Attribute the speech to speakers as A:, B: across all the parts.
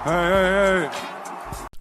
A: Hey.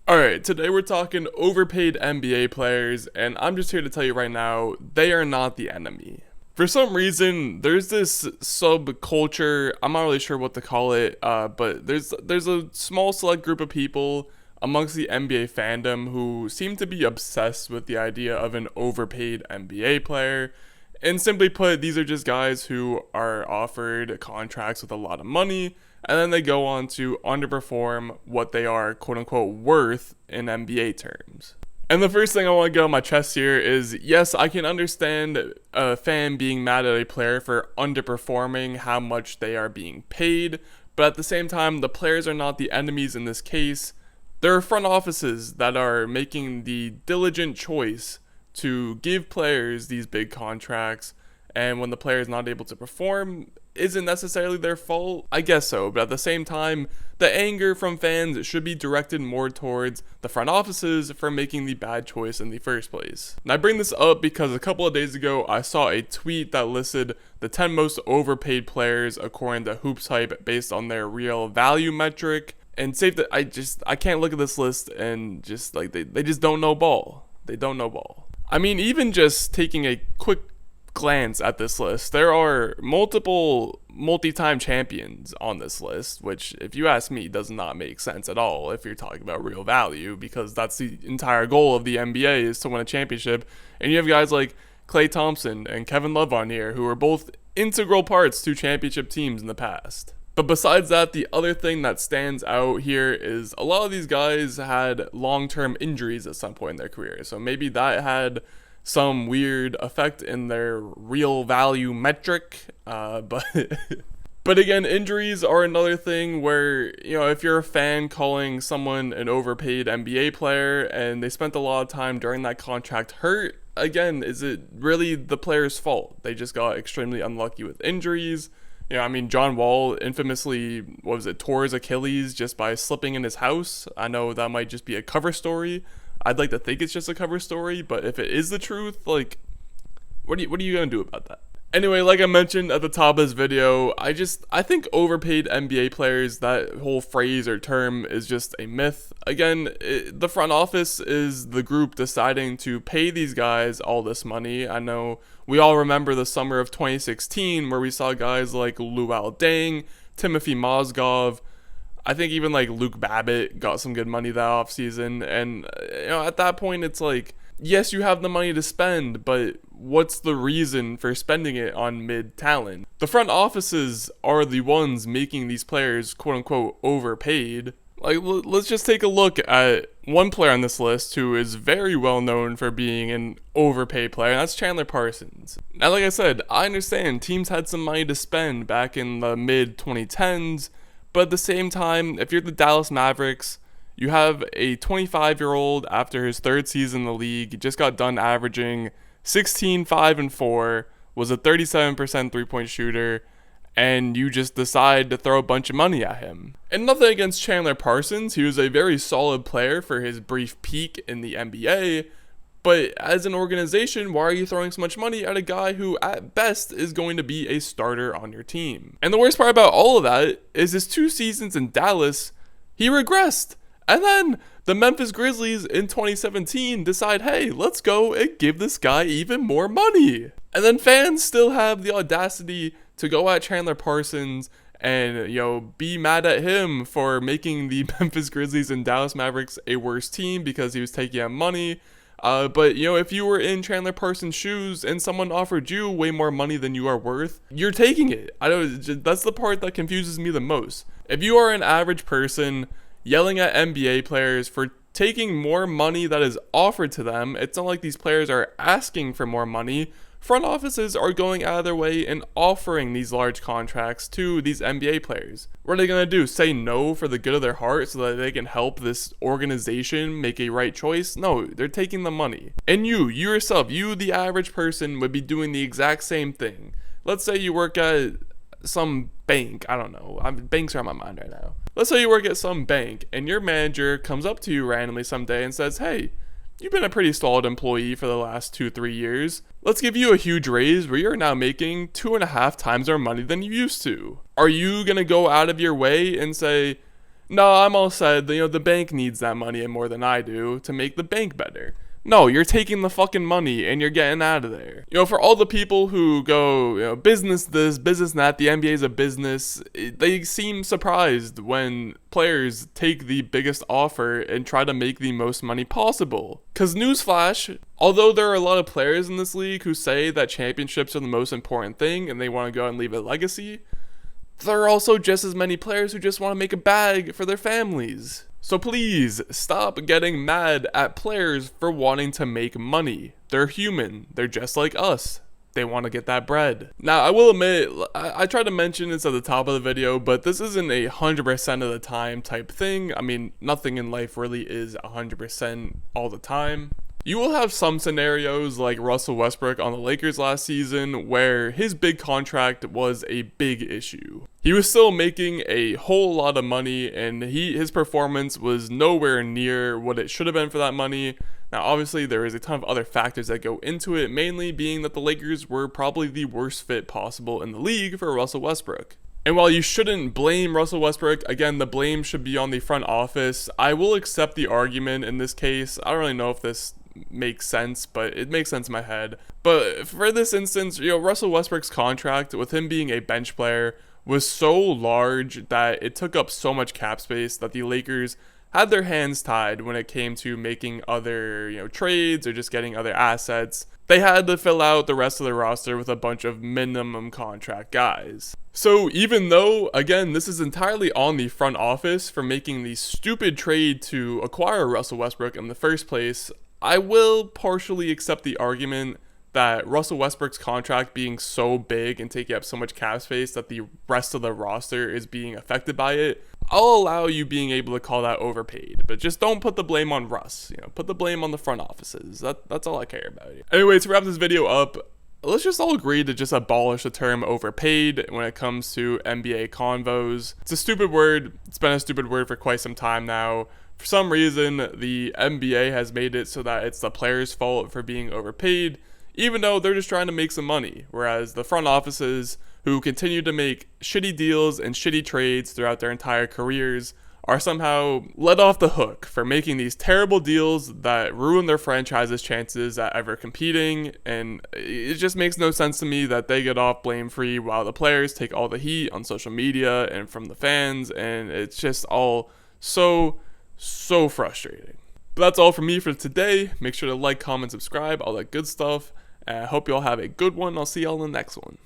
B: Alright, today we're talking overpaid NBA players, and I'm just here to tell you right now, they are not the enemy. For some reason, there's this subculture, I'm not really sure what to call it, but there's a small select group of people amongst the NBA fandom who seem to be obsessed with the idea of an overpaid NBA player. And simply put, these are just guys who are offered contracts with a lot of money, and then they go on to underperform what they are quote-unquote worth in NBA terms. And the first thing I want to get on my chest here is, yes, I can understand a fan being mad at a player for underperforming how much they are being paid, but at the same time, the players are not the enemies in this case. There are front offices that are making the diligent choice to give players these big contracts, and when the player is not able to perform, isn't necessarily their fault. I guess so, but at the same time, the anger from fans should be directed more towards the front offices for making the bad choice in the first place. And I bring this up because a couple of days ago, I saw a tweet that listed the 10 most overpaid players according to Hoops Hype based on their real value metric. And safe that I can't look at this list and just like they just don't know ball. They don't know ball. I mean, even just taking a quick glance at this list, there are multiple multi-time champions on this list, which, if you ask me, does not make sense at all if you're talking about real value, because that's the entire goal of the NBA is to win a championship. And you have guys like Klay Thompson and Kevin Love on here who are both integral parts to championship teams in the past. But besides that, the other thing that stands out here is a lot of these guys had long-term injuries at some point in their career. So maybe that had some weird effect in their real value metric. But again, injuries are another thing where, you know, if you're a fan calling someone an overpaid NBA player and they spent a lot of time during that contract hurt, again, is it really the player's fault? They just got extremely unlucky with injuries. You know, I mean, John Wall infamously, tore his Achilles just by slipping in his house. I know that might just be a cover story. I'd like to think it's just a cover story, but if it is the truth, like, what are you gonna do about that? Anyway, like I mentioned at the top of this video, I think overpaid NBA players, that whole phrase or term is just a myth. Again, the front office is the group deciding to pay these guys all this money. I know we all remember the summer of 2016 where we saw guys like Luol Deng, Timothy Mozgov. I think even like Luke Babbitt got some good money that offseason. And, you know, at that point, it's like, yes, you have the money to spend, but what's the reason for spending it on mid-talent? The front offices are the ones making these players, quote-unquote, overpaid. Like, let's just take a look at one player on this list who is very well known for being an overpaid player, and that's Chandler Parsons. Now, like I said, I understand teams had some money to spend back in the mid-2010s, but at the same time, if you're the Dallas Mavericks, you have a 25-year-old after his third season in the league, just got done averaging 16, 5, and 4, was a 37% three-point shooter, and you just decide to throw a bunch of money at him. And nothing against Chandler Parsons, he was a very solid player for his brief peak in the NBA, but as an organization, why are you throwing so much money at a guy who, at best, is going to be a starter on your team? And the worst part about all of that is his 2 seasons in Dallas, he regressed. And then the Memphis Grizzlies in 2017 decide, hey, let's go and give this guy even more money. And then fans still have the audacity to go at Chandler Parsons and, you know, be mad at him for making the Memphis Grizzlies and Dallas Mavericks a worse team because he was taking out money. But, you know, if you were in Chandler Parsons' shoes and someone offered you way more money than you are worth, you're taking it. That's the part that confuses me the most. If you are an average person yelling at NBA players for taking more money that is offered to them, it's not like these players are asking for more money. Front offices are going out of their way and offering these large contracts to these NBA players. What are they going to do? Say no for the good of their heart so that they can help this organization make a right choice? No, they're taking the money. And you yourself, you the average person, would be doing the exact same thing. Let's say you work at some bank. I don't know. Banks are on my mind right now. Let's say you work at some bank and your manager comes up to you randomly someday and says, hey, you've been a pretty solid employee for the last 2-3 years. Let's give you a huge raise where you're now making 2.5 times more money than you used to. Are you going to go out of your way and say, No, I'm all said. The bank needs that money and more than I do to make the bank better. No, you're taking the fucking money and you're getting out of there. For all the people who go, business this, business that, the NBA is a business, they seem surprised when players take the biggest offer and try to make the most money possible. Cause newsflash, although there are a lot of players in this league who say that championships are the most important thing and they want to go and leave a legacy, there are also just as many players who just want to make a bag for their families. So please, stop getting mad at players for wanting to make money. They're human. They're just like us. They want to get that bread. Now, I will admit, I tried to mention this at the top of the video, but this isn't a 100% of the time type thing. I mean, nothing in life really is 100% all the time. You will have some scenarios like Russell Westbrook on the Lakers last season where his big contract was a big issue. He was still making a whole lot of money and his performance was nowhere near what it should have been for that money. Now obviously there is a ton of other factors that go into it, mainly being that the Lakers were probably the worst fit possible in the league for Russell Westbrook. And while you shouldn't blame Russell Westbrook, again, the blame should be on the front office. I will accept the argument in this case. I don't really know if this makes sense, but it makes sense in my head. But for this instance, Russell Westbrook's contract, with him being a bench player, was so large that it took up so much cap space that the Lakers had their hands tied when it came to making other, trades or just getting other assets. They had to fill out the rest of the roster with a bunch of minimum contract guys. So even though, again, this is entirely on the front office for making the stupid trade to acquire Russell Westbrook in the first place, I will partially accept the argument that Russell Westbrook's contract being so big and taking up so much cap space that the rest of the roster is being affected by it. I'll allow you being able to call that overpaid, but just don't put the blame on Russ. Put the blame on the front offices. That's all I care about. Anyway, to wrap this video up, let's just all agree to just abolish the term overpaid when it comes to NBA convos. It's a stupid word. It's been a stupid word for quite some time now. For some reason, the NBA has made it so that it's the players' fault for being overpaid, even though they're just trying to make some money, whereas the front offices, who continue to make shitty deals and shitty trades throughout their entire careers, are somehow let off the hook for making these terrible deals that ruin their franchise's chances at ever competing, and it just makes no sense to me that they get off blame-free while the players take all the heat on social media and from the fans, and it's just all so frustrating. But that's all from me for today. Make sure to like, comment, subscribe, all that good stuff. I hope you all have a good one. I'll see y'all in the next one.